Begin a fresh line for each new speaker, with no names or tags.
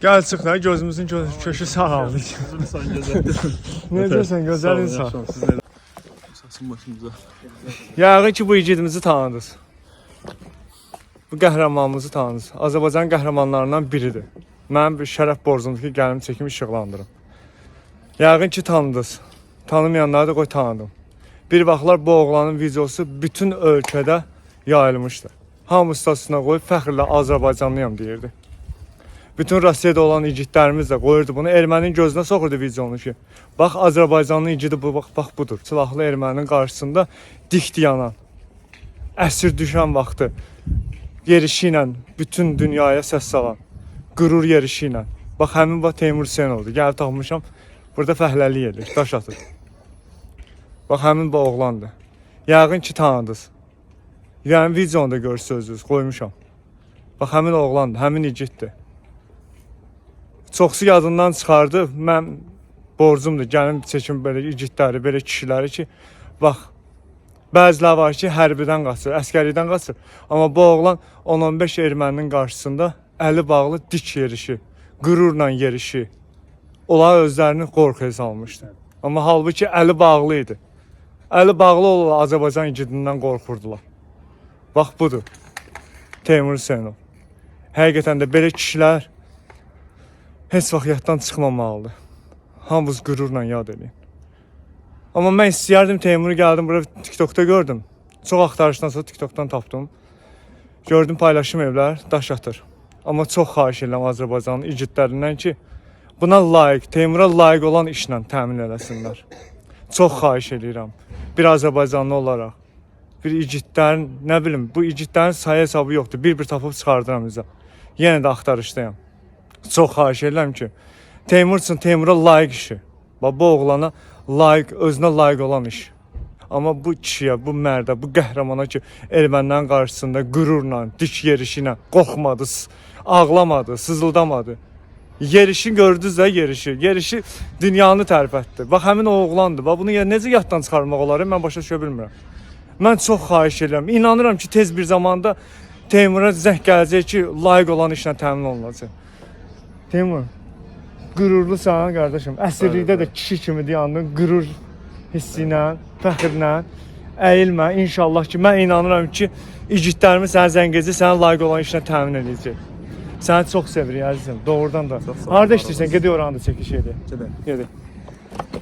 Gəl çıx da gözümüzün köşü sağaldı.
İnsan gözəldir.
Necəsən gözəl insan.
Sasın başımıza.
Yəqin ki bu igidimizi tanıdınız. Bu qəhrəmanımızı tanıdınız. Azərbaycan qəhrəmanlarından biridir. Mənim bir şərəf borcumdur ki, gəlim çəkim işıqlandırım. Yəqin ki tanıdınız. Tanımayanları da qoy tanıdım. Bir vaxtlar bu oğlanın videosu bütün ölkədə yayılmışdı. Hamı statusuna qoyub fəxrlə Azərbaycanlıyam deyirdi. Bütün Rusiyada olan igidlərimiz də qoyurdu bunu. Erməninin gözünə soxurdu videonu ki, bax Azərbaycanlı igidi bu, bax budur. Silahlı erməninin qarşısında dikdi yanan, əsir düşən vaxtı yerişi ilə bütün dünyaya səs salan, qürur yerişi ilə. Bax həmin bax Teymur Hüseynovdur. Gəlib tapmışam, burada fəhləlik edir, daş atır. Bax həmin bu oğlandır. Yəqin ki tanıdınız. Yəni videonu da görürsünüz, qoymuşam. Bax həmin oğlandır, həmin igiddir. Çoxsu yadından çıxardı. Mən borcumdur, gəlim çəkim belə igidləri, belə kişiləri ki, bax, bəziləri var ki, hərbidən qaçır, əskəridən qaçır. Amma bu oğlan 10-15 erməninin qarşısında əli bağlı dik yerişi, qürurla yerişi, onlar özlərini qorxuya salmışdı. Amma halbuki əli bağlı idi. Əli bağlı olan Azərbaycan igidindən qorxurdular. Bax budur, Teymur Hüseynov. Həqiqətən də belə kişilər heç vaxt yaddan çıxmamalıdır. Hamımız qürurla yad edin. Amma mən istəyərdim Teymuru gəldim, burada TikTok'da gördüm. Çox axtarışdan sonra TikTok'dan tapdım. Gördüm paylaşım evlər, daş atır. Amma çox xahiş edirəm Azərbaycanın igidlərindən ki, buna layiq, Teymura layiq olan işlə təmin eləsinlər. Çox xahiş edirəm. Bir Azərbaycanlı olaraq, bir igidlərin, nə bilim, bu igidlərin sayı hesabı yoxdur. Bir tapıb çıxardıram bizə. Yenə də axtarışdayım. Çox xahiş edirəm ki, Teymur üçün Teymura layiq işi. Bax, bu oğlana layiq, özünə layiq olan iş. Amma bu kişiyə, bu mərdə, bu qəhrəmana ki, ermənilərin qarşısında qürurla, dik yerişi ilə qorxmadı, ağlamadı, sızıldamadı. Yerişi gördünüz də yerişi. Yerişi dünyanı tərif etdi. Bax, həmin o oğlandır. Bax, bunu necə yaddan çıxarmaq olar, mən başa düşə bilmirəm. Mən çox xahiş edirəm. İnanıram ki, tez bir zamanda Teymura zəng gələcək ki, layiq olan işlə təmin olunacaq. Teymur, qürurlusan qardaşım. Əsirlikdə də kişi kimi dayandın, qürur hissi ilə, fəxrlə. Əyilmə, inşallah ki, mən inanıram ki, igidlərimiz sənə zəng edəcək, sənə layiq olan işlə təmin edəcək. Səni çox sevirik əzizim, doğrudan da. Harada işləyirsən, gediyor oranda çəkiş edir. Gedək.